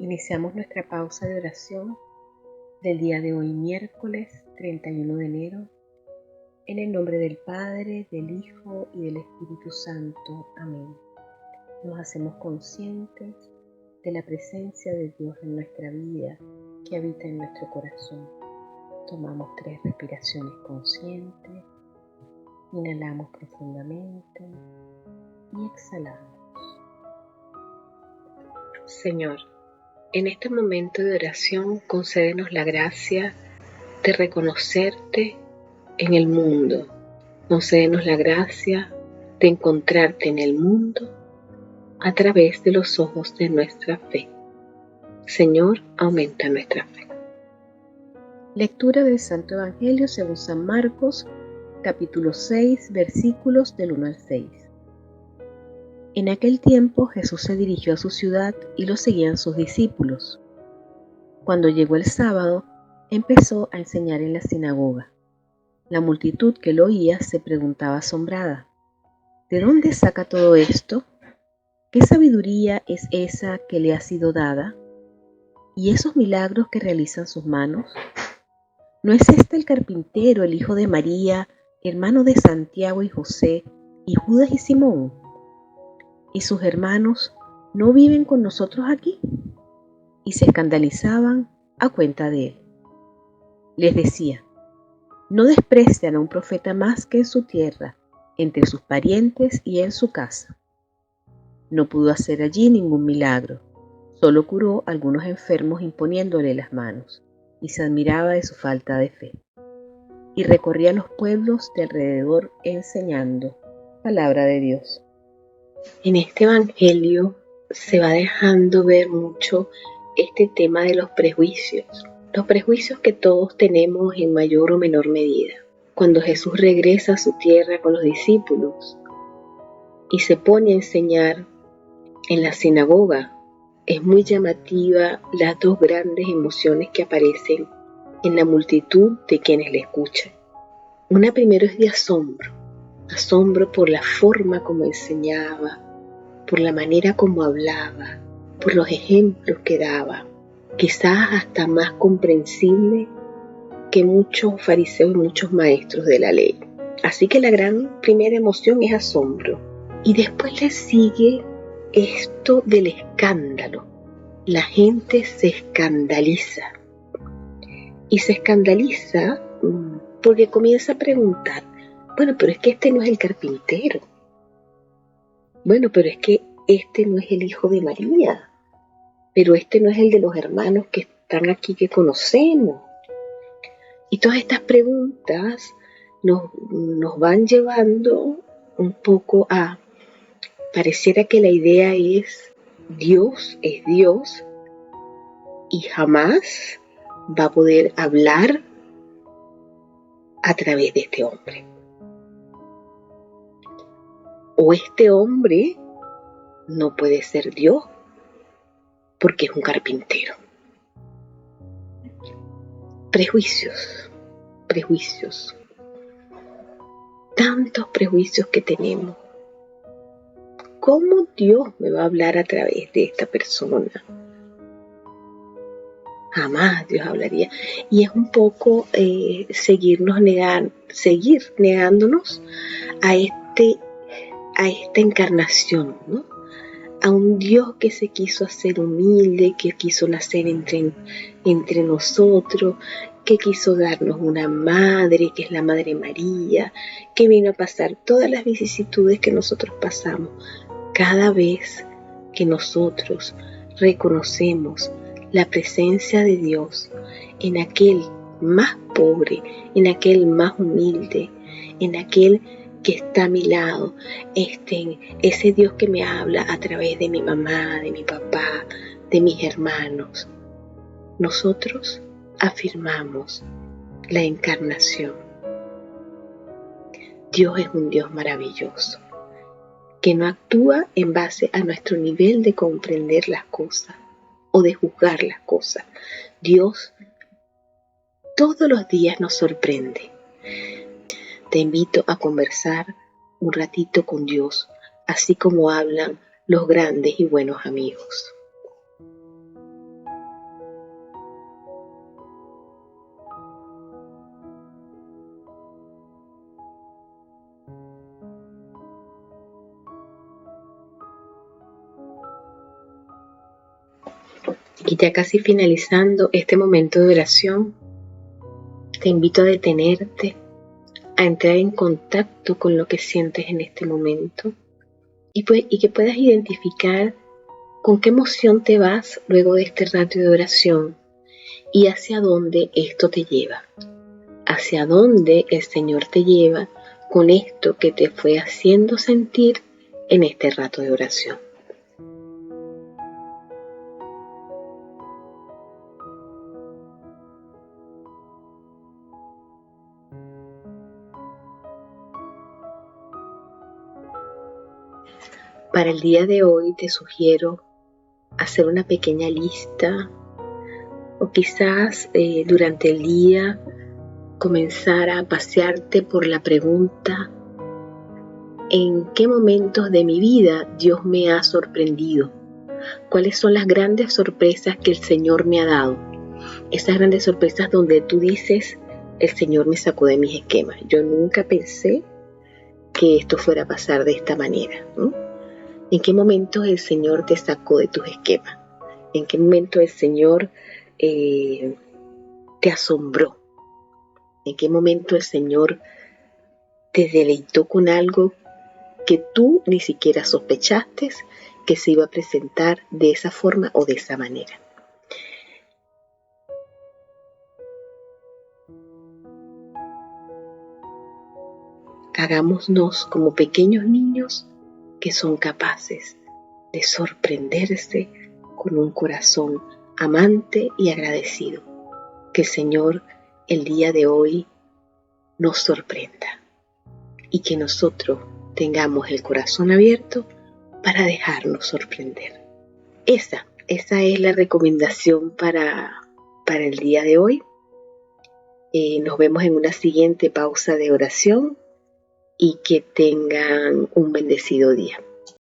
Iniciamos nuestra pausa de oración del día de hoy, miércoles 31 de enero, en el nombre del Padre, del Hijo y del Espíritu Santo. Amén. Nos hacemos conscientes de la presencia de Dios en nuestra vida, que habita en nuestro corazón. Tomamos 3 respiraciones conscientes, inhalamos profundamente y exhalamos. Señor, en este momento de oración concédenos la gracia de reconocerte en el mundo. Concédenos la gracia de encontrarte en el mundo a través de los ojos de nuestra fe. Señor, aumenta nuestra fe. Lectura del Santo Evangelio según San Marcos, capítulo 6, versículos del 1 al 6. En aquel tiempo Jesús se dirigió a su ciudad y lo seguían sus discípulos. Cuando llegó el sábado, empezó a enseñar en la sinagoga. La multitud que lo oía se preguntaba asombrada: ¿de dónde saca todo esto? ¿Qué sabiduría es esa que le ha sido dada? ¿Y esos milagros que realizan sus manos? ¿No es este el carpintero, el hijo de María, hermano de Santiago y José, y Judas y Simón? ¿Y sus hermanos no viven con nosotros aquí? Y se escandalizaban a cuenta de él. Les decía: no desprecian a un profeta más que en su tierra, entre sus parientes y en su casa. No pudo hacer allí ningún milagro, solo curó a algunos enfermos imponiéndole las manos, y se admiraba de su falta de fe. Y recorría los pueblos de alrededor enseñando. Palabra de Dios. En este evangelio se va dejando ver mucho este tema de los prejuicios que todos tenemos en mayor o menor medida. Cuando Jesús regresa a su tierra con los discípulos y se pone a enseñar en la sinagoga, es muy llamativa las 2 grandes emociones que aparecen en la multitud de quienes le escuchan. Una primero es de asombro por la forma como enseñaba, por la manera como hablaba, por los ejemplos que daba, quizás hasta más comprensible que muchos fariseos y muchos maestros de la ley. Así que la gran primera emoción es asombro. Y después le sigue esto del escándalo. La gente se escandaliza. Y se escandaliza porque comienza a preguntar: bueno, pero es que este no es el carpintero. Bueno, pero es que este no es el hijo de María. Pero este no es el de los hermanos que están aquí que conocemos. Y todas estas preguntas nos van llevando un poco a, pareciera que la idea es Dios y jamás va a poder hablar a través de este hombre. O este hombre no puede ser Dios porque es un carpintero. Prejuicios. Tantos prejuicios que tenemos. ¿Cómo Dios me va a hablar a través de esta persona? Jamás Dios hablaría. Y es un poco seguir negándonos a esta encarnación, ¿no? A un Dios que se quiso hacer humilde, que quiso nacer entre nosotros, que quiso darnos una madre, que es la Madre María, que vino a pasar todas las vicisitudes que nosotros pasamos. Cada vez que nosotros reconocemos la presencia de Dios en aquel más pobre, en aquel más humilde, en aquel que está a mi lado, ese Dios que me habla a través de mi mamá, de mi papá, de mis hermanos, nosotros afirmamos la encarnación. Dios es un Dios maravilloso, que no actúa en base a nuestro nivel de comprender las cosas o de juzgar las cosas. Dios todos los días nos sorprende. Te invito a conversar un ratito con Dios, así como hablan los grandes y buenos amigos. Y ya casi finalizando este momento de oración, te invito a detenerte, a entrar en contacto con lo que sientes en este momento y que puedas identificar con qué emoción te vas luego de este rato de oración y hacia dónde esto te lleva, hacia dónde el Señor te lleva con esto que te fue haciendo sentir en este rato de oración. Para el día de hoy te sugiero hacer una pequeña lista o quizás durante el día comenzar a pasearte por la pregunta: ¿en qué momentos de mi vida Dios me ha sorprendido? ¿Cuáles son las grandes sorpresas que el Señor me ha dado? Esas grandes sorpresas donde tú dices: el Señor me sacó de mis esquemas. Yo nunca pensé que esto fuera a pasar de esta manera, ¿no? ¿En qué momentos el Señor te sacó de tus esquemas? ¿En qué momento el Señor te asombró? ¿En qué momento el Señor te deleitó con algo que tú ni siquiera sospechaste que se iba a presentar de esa forma o de esa manera? Hagámonos como pequeños niños que son capaces de sorprenderse con un corazón amante y agradecido. Que el Señor el día de hoy nos sorprenda y que nosotros tengamos el corazón abierto para dejarnos sorprender. Esa es la recomendación para el día de hoy. Nos vemos en una siguiente pausa de oración y que tengan un bendecido día.